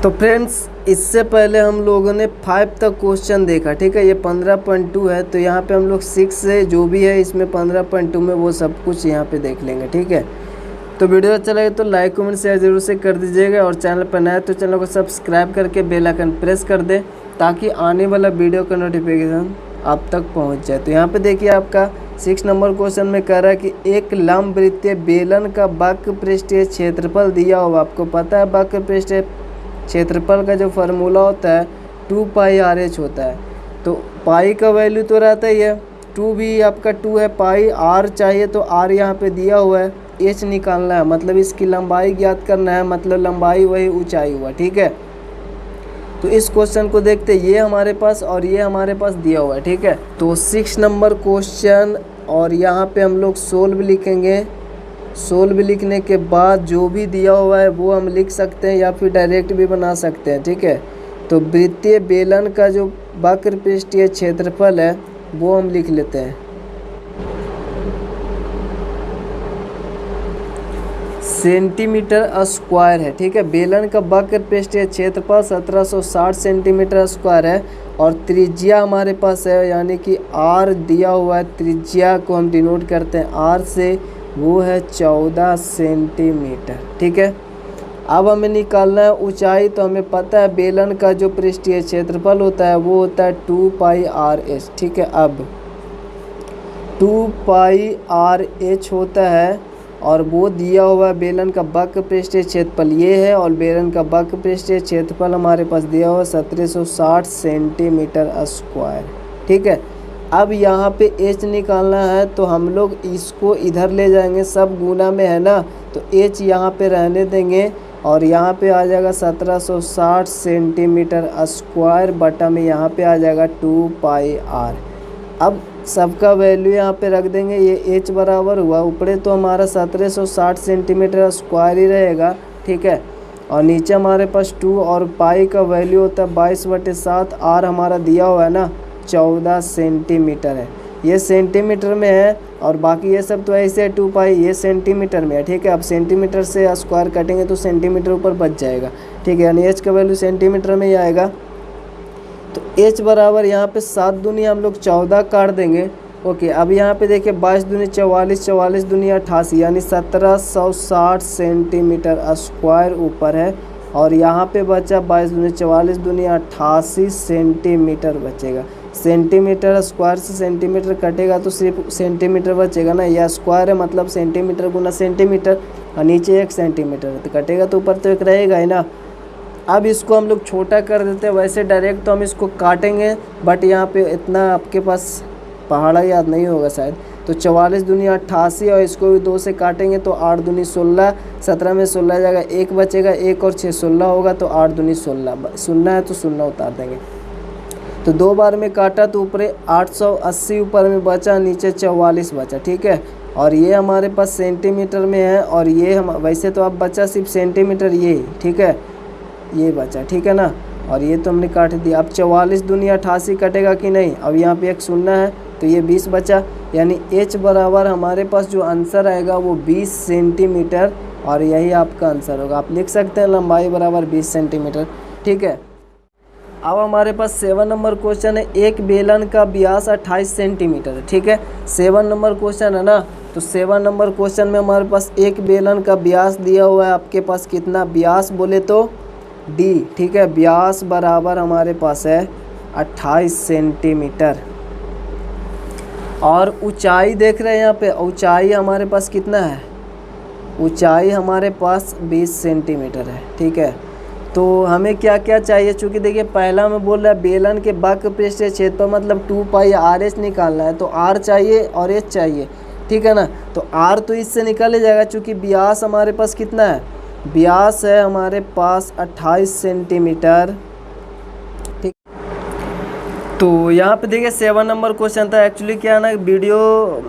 तो फ्रेंड्स, इससे पहले हम लोगों ने 5 तक क्वेश्चन देखा, ठीक है। ये 15.2 है, तो यहाँ पे हम लोग 6 से जो भी है इसमें 15.2 में वो सब कुछ यहाँ पे देख लेंगे, ठीक है। तो वीडियो अच्छा लगे तो लाइक कमेंट शेयर जरूर से कर दीजिएगा, और चैनल पर नया है तो चैनल को सब्सक्राइब करके बेल आइकन प्रेस कर दें ताकि आने वाला वीडियो का नोटिफिकेशन आप तक पहुँच जाए। तो यहाँ पर देखिए, आपका 6 नंबर क्वेश्चन में कह रहा है कि एक लंबवृत्तीय बेलन का वक्र पृष्ठीय क्षेत्रफल दिया हुआ। आपको पता है वक्र पृष्ठीय क्षेत्रफल का जो फार्मूला होता है 2πr/h होता है। तो पाई का वैल्यू तो रहता ही है, 2 भी आपका 2 है, पाई r चाहिए तो r यहाँ पे दिया हुआ है, h निकालना है, मतलब इसकी लंबाई ज्ञात करना है, मतलब लंबाई वही ऊंचाई हुआ, ठीक है। तो इस क्वेश्चन को देखते, ये हमारे पास और ये हमारे पास दिया हुआ है, ठीक है। तो 6 नंबर क्वेश्चन, और यहाँ पे हम लोग सोल्व लिखेंगे। सोल्व लिखने के बाद जो भी दिया हुआ है वो हम लिख सकते हैं या फिर डायरेक्ट भी बना सकते हैं, ठीक है। तो वृत्तीय बेलन का जो वक्र पृष्ठीय क्षेत्रफल है वो हम लिख लेते हैं। सेंटीमीटर स्क्वायर है, ठीक है। बेलन का वक्र पृष्ठीय क्षेत्रफल 1760 सेंटीमीटर स्क्वायर है, और त्रिज्या हमारे पास है, यानी कि r दिया हुआ है, त्रिज्या को हम डिनोट करते हैं r से, वो है 14 सेंटीमीटर, ठीक है। अब हमें निकालना है ऊंचाई। तो हमें पता है बेलन का जो पृष्ठीय क्षेत्रफल होता है वो होता है 2πr/h, ठीक है। अब 2πr/h होता है, और वो दिया हुआ है बेलन का वक्र पृष्ठीय क्षेत्रफल ये है, और बेलन का वक्र पृष्ठीय क्षेत्रफल हमारे पास दिया हुआ है 1760 सेंटीमीटर स्क्वायर, ठीक है। अब यहाँ पे h निकालना है, तो हम लोग इसको इधर ले जाएंगे, सब गुना में है ना, तो h यहाँ पे रहने देंगे, और यहाँ पे आ जाएगा 1760 सेंटीमीटर स्क्वायर बटा में यहाँ पे आ जाएगा 2πr। अब सबका वैल्यू यहाँ पे रख देंगे, ये h बराबर हुआ, ऊपरे तो हमारा 1760 सेंटीमीटर स्क्वायर ही रहेगा, ठीक है। और नीचे हमारे पास 2, और पाई का वैल्यू होता है 22/7, r हमारा दिया हुआ है ना 14 सेंटीमीटर है, ये सेंटीमीटर में है, और बाकी ये सब तो ऐसे है 2π, ये सेंटीमीटर में है, ठीक है। अब सेंटीमीटर से स्क्वायर काटेंगे तो सेंटीमीटर ऊपर बच जाएगा, ठीक है, यानी h का वैल्यू सेंटीमीटर में ही आएगा। तो h बराबर यहाँ पे 7 दूनी हम लोग 14 काट देंगे, ओके। अब यहाँ पे देखिए 22 दूनी 44, 44 दूनी 88, यानी 1760 सेंटीमीटर स्क्वायर ऊपर है, और यहाँ पे बचा 22 दूनी 44 दूनी 88 सेंटीमीटर बचेगा। सेंटीमीटर स्क्वायर से सेंटीमीटर कटेगा तो सिर्फ सेंटीमीटर बचेगा ना, यह स्क्वायर है मतलब सेंटीमीटर गुना सेंटीमीटर, और नीचे 1 सेंटीमीटर, तो कटेगा तो ऊपर तो 1 रहेगा ही ना। अब इसको हम लोग छोटा कर देते हैं, वैसे डायरेक्ट तो हम इसको काटेंगे, बट यहाँ पे इतना आपके पास पहाड़ा याद नहीं होगा शायद। तो 44 दूनी 88, और इसको भी 2 से काटेंगे तो 8 दूनी 16, 17 में 16 जाएगा, 1 बचेगा, 1 और 6 16 होगा, तो 8 दूनी 16, सुनना है तो 16 उतार देंगे। तो 2 बार में काटा तो ऊपर 880 ऊपर में बचा, नीचे 44 बचा, ठीक है। और ये हमारे पास सेंटीमीटर में है, और ये हम वैसे तो अब बचा सिर्फ सेंटीमीटर ये, ठीक है, ये बचा, ठीक है ना। और ये तो हमने काट दिया। अब 44 दूनी 88 कटेगा कि नहीं, अब यहाँ पे 1 शून्य है तो ये 20 बचा, यानी h बराबर हमारे पास जो आंसर आएगा वो 20 सेंटीमीटर, और यही आपका आंसर होगा। आप लिख सकते हैं लंबाई बराबर 20 सेंटीमीटर, ठीक है। अब हमारे पास 7 नंबर क्वेश्चन है, एक बेलन का व्यास 28 सेंटीमीटर है, ठीक है। 7 नंबर क्वेश्चन है ना, तो 7 नंबर क्वेश्चन में हमारे पास एक बेलन का व्यास दिया हुआ है, आपके पास कितना व्यास बोले तो d, ठीक है। व्यास बराबर हमारे पास है 28 सेंटीमीटर, और ऊंचाई देख रहे हैं यहाँ पे, ऊंचाई हमारे पास कितना है, ऊंचाई हमारे पास 20 सेंटीमीटर है, ठीक है। तो हमें क्या क्या चाहिए, चूँकि देखिए पहला में बोल रहा है बेलन के वक्र पृष्ठीय क्षेत्रफल मतलब 2πr/h निकालना है, तो r चाहिए और h चाहिए, ठीक है ना। तो r तो इससे निकल ही जाएगा, चूँकि व्यास हमारे पास कितना है, व्यास है हमारे पास 28 सेंटीमीटर, ठीक। तो यहाँ पे देखिए 7 नंबर क्वेश्चन था। एक्चुअली क्या है ना, वीडियो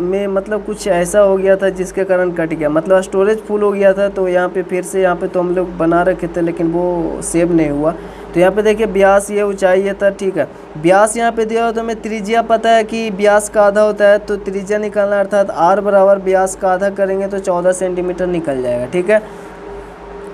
में मतलब कुछ ऐसा हो गया था जिसके कारण कट गया, मतलब स्टोरेज फुल हो गया था, तो यहाँ पे फिर से यहाँ पे तो हम लोग बना रखे थे लेकिन वो सेव नहीं हुआ। तो यहाँ पे देखिए व्यास ये ऊंचाई ये था, ठीक है। व्यास यहाँ पे दिया हो तो हमें त्रिज्या पता है कि व्यास का आधा होता है, तो त्रिज्या निकालना अर्थात r बराबर व्यास का आधा करेंगे तो 14 सेंटीमीटर निकल जाएगा, ठीक है।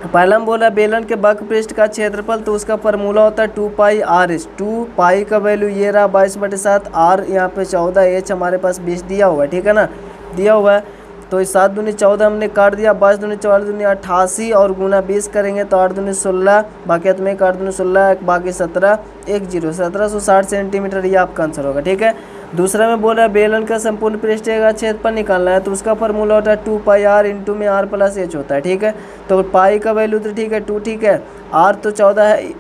पहला हम बोला बेलन के बक पृष्ठ का क्षेत्रफल, तो उसका फार्मूला होता है 2πr/। 2 का वैल्यू ये रहा 22/7, r यहाँ पे 14, h हमारे पास 20 दिया हुआ है, ठीक है ना, दिया हुआ है। तो इस 7 दूनी 14 हमने काट दिया, 22 दूनी 44 दूनी 88 और गुना 20 करेंगे तो 8 दूनी 16, बाकी में 8 दूनी 16, बाकी 17, 1760 सेंटीमीटर, ये आपका आंसर होगा, ठीक है। दूसरा में बोल रहा है बेलन का संपूर्ण पृष्ठीय का क्षेत्रफल निकालना है, तो उसका फार्मूला होता है 2πr इंटू में r प्लस h होता है, ठीक है। तो पाई का वैल्यू तो ठीक है 2, ठीक है, r तो 14 है,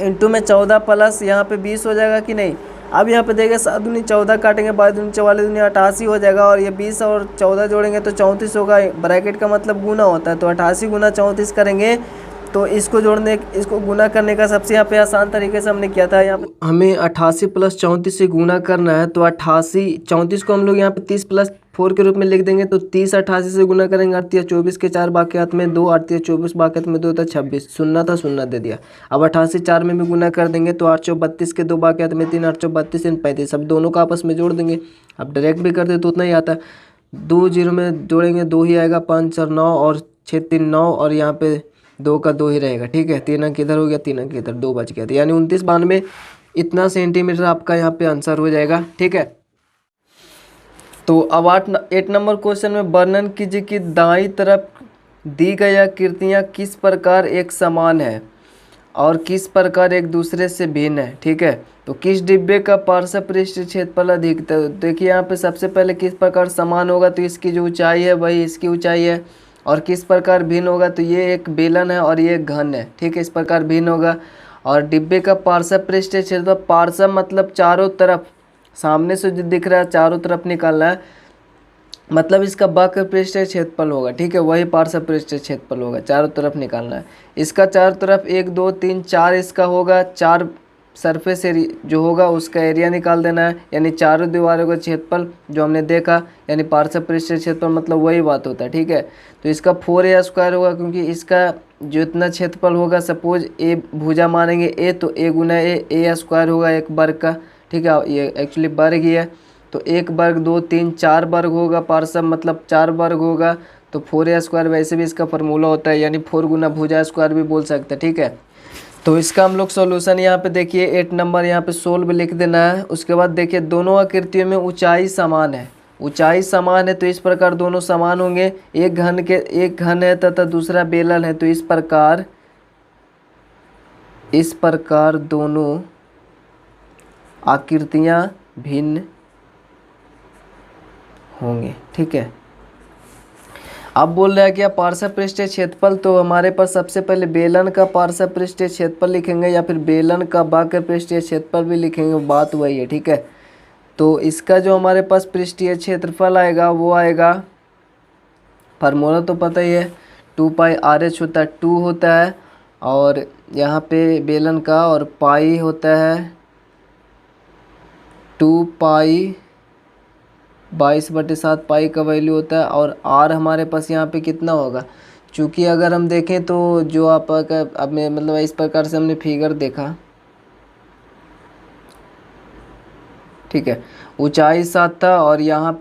इंटू में 14 प्लस यहाँ पे 20 हो जाएगा कि नहीं। अब यहाँ पे देखिए 7 दूनी 14 काटेंगे, 22 दूनी 44 दूनी 88 हो जाएगा, और ये 20 और 14 जोड़ेंगे तो 34 होगा। ब्रैकेट का मतलब गुना होता है, तो 88 गुना 34 करेंगे, तो इसको गुना करने का सबसे यहाँ पे आसान तरीके से हमने किया था। यहाँ पे हमें 88 प्लस 34 से गुना करना है, तो 88 34 को हम लोग यहाँ पे 30 प्लस 4 के रूप में लिख देंगे, तो 30 88 से गुना करेंगे, 8 24 के 4 बाकी हाथ में 2, 8 24 बाकी हाथ में 2 था 26, सुनना था सुनना दे दिया। अब 88 4 में भी गुना कर देंगे, तो 8 32 के 2 बाकी हाथ में 3, 8 32 35, अब दोनों का आपस में जोड़ देंगे। अब डायरेक्ट भी कर दे तो उतना ही आता है, 2 0 में जोड़ेंगे 2 ही आएगा, 5 4 9 और 6 3 9, और यहाँ पे 2 का 2 ही रहेगा, ठीक है। 3 अंक इधर हो गया, 3 अंक इधर, 2 बच गया, यानी 29 92 इतना सेंटीमीटर आपका यहाँ पे आंसर हो जाएगा, ठीक है। तो अब 8 नंबर क्वेश्चन में वर्णन कीजिए कि दाईं तरफ दी गई आकृतियाँ किस प्रकार एक समान है और किस प्रकार एक दूसरे से भिन्न है, ठीक है। तो किस डिब्बे का पार्श्व पृष्ठ क्षेत्रफल अधिक, तो देखिए यहाँ पे सबसे पहले किस प्रकार समान होगा, तो इसकी जो ऊंचाई है वही इसकी ऊंचाई है, और किस प्रकार भिन्न होगा, तो ये एक बेलन है और ये एक घन है, ठीक है, इस प्रकार भिन्न होगा। और डिब्बे का पार्श्व पृष्ठ क्षेत्रफल, पार्श्व मतलब चारों तरफ, सामने से जो दिख रहा है चारों तरफ निकालना है, मतलब इसका वक्र पृष्ठ क्षेत्रफल होगा, ठीक है, वही पार्श्व पृष्ठ क्षेत्रफल होगा, चारों तरफ निकालना है। इसका चारों तरफ 1 2 3 4 इसका होगा, 4 सरफेस एरिया जो होगा उसका एरिया निकाल देना है, यानी चारों दीवारों का क्षेत्रफल जो हमने देखा, यानी पार्श्व पृष्ठ क्षेत्रफल मतलब वही बात होता है, ठीक है। तो इसका 4a² होगा, क्योंकि इसका जो इतना क्षेत्रफल होगा, सपोज ए भुजा मानेंगे ए, तो a गुना a² होगा, एक वर्ग का, ठीक है, ये एक्चुअली वर्ग ही है, तो 1 वर्ग 2 3 4 वर्ग होगा, पार्श्व मतलब 4 वर्ग होगा, तो 4a², वैसे भी इसका फार्मूला होता है, यानी 4 गुना भुजा स्क्वायर भी बोल सकते हैं, ठीक है। तो इसका हम लोग सॉल्यूशन यहाँ पे देखिए 8 नंबर यहाँ पे सोल्व लिख देना है। उसके बाद देखिए दोनों आकृतियों में ऊंचाई समान है, ऊंचाई समान है, तो इस प्रकार दोनों समान होंगे। एक घन है तथा दूसरा बेलन है, तो इस प्रकार दोनों आकृतियाँ भिन्न होंगे, ठीक है। अब बोल रहा है कि पार्श्व पृष्ठीय क्षेत्रफल, तो हमारे पास सबसे पहले बेलन का पार्श्व पृष्ठीय क्षेत्रफल लिखेंगे, या फिर बेलन का वक्र पृष्ठीय क्षेत्रफल भी लिखेंगे, बात वही है, ठीक है। तो इसका जो हमारे पास पृष्ठीय क्षेत्रफल आएगा वो आएगा, फार्मूला तो पता ही है, 2πrh होता है, 2 होता है, और यहाँ पे बेलन का और पाई होता है 2π, 22/7 पाई का वैल्यू होता है, और r हमारे पास यहाँ पे कितना होगा, चूँकि अगर हम देखें तो जो आपका अब में मतलब इस प्रकार से हमने फिगर देखा, ठीक है, ऊंचाई 7 था, और यहाँ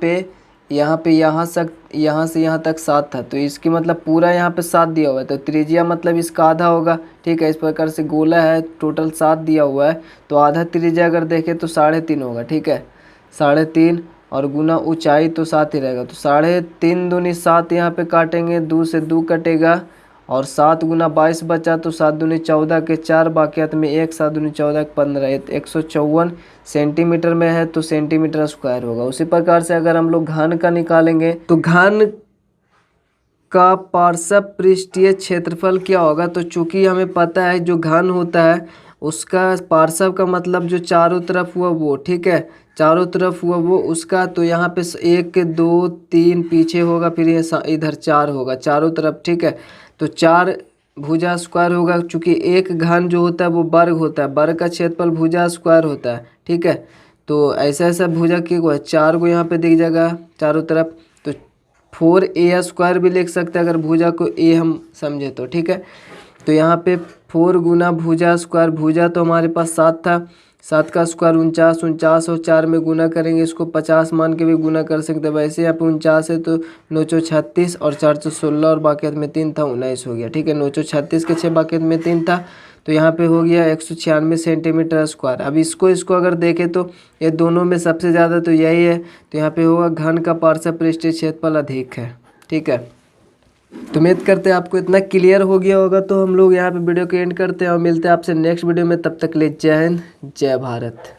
से यहाँ तक 7 था, तो इसकी मतलब पूरा यहाँ पे 7 दिया हुआ है, तो त्रिज्या मतलब इसका आधा होगा, ठीक है। इस प्रकार से गोला है, टोटल 7 दिया हुआ है, तो आधा त्रिज्या अगर देखें तो 3.5 होगा, ठीक है, 3.5 और गुना ऊंचाई तो 7 ही रहेगा, तो 3.5 दूनी 7 यहाँ पे काटेंगे, 2 से 2 कटेगा, और 7 गुना 22 बचा, तो 7 दूनी 14 के 4 बाकी हाथ में 1, 7 दूनी 14 के 15, 154 सेंटीमीटर में है, तो सेंटीमीटर स्क्वायर होगा। उसी प्रकार से अगर हम लोग घन का निकालेंगे, तो घन का पार्श्व पृष्ठीय क्षेत्रफल क्या होगा, तो चूंकि हमें पता है जो घन होता है उसका पार्श्व का मतलब जो चारों तरफ हुआ वो, ठीक है, चारों तरफ हुआ वो उसका, तो यहाँ पे 1 2 3 पीछे होगा, फिर ये इधर 4 होगा चारों तरफ, ठीक है। तो 4 भुजा स्क्वायर होगा, चूँकि एक घन जो होता है वो वर्ग होता है, वर्ग का क्षेत्रफल भुजा स्क्वायर होता है, ठीक है। तो ऐसा भुजा की को 4 को यहाँ पे दिख जाएगा चारों तरफ, तो 4a² भी लिख सकते हैं अगर भुजा को a हम समझे तो, ठीक है। तो यहाँ पे 4 गुना भुजा स्क्वायर, भुजा तो हमारे पास 7 था, 7 का स्क्वायर 49, 49 और 4 में गुना करेंगे, इसको 50 मान के भी गुना कर सकते हैं। वैसे यहाँ पे 49 है तो 9 चौ 36 और 4 चौ 16 और बाकी में 3 था, 19 हो गया। ठीक है, 9 चौ 36 के 6 बाकी में 3 था तो यहाँ पे हो गया 196 सेंटीमीटर स्क्वायर। अब इसको अगर देखें तो ये दोनों में सबसे ज़्यादा तो यही है, तो यहाँ पे होगा घन का पार्श्व पृष्ठीय क्षेत्रफल अधिक है। ठीक है, तो उम्मीद करते हैं आपको इतना क्लियर हो गया होगा। तो हम लोग यहाँ पे वीडियो को एंड करते हैं और मिलते हैं आपसे नेक्स्ट वीडियो में। तब तक ले जय हिंद, जय भारत।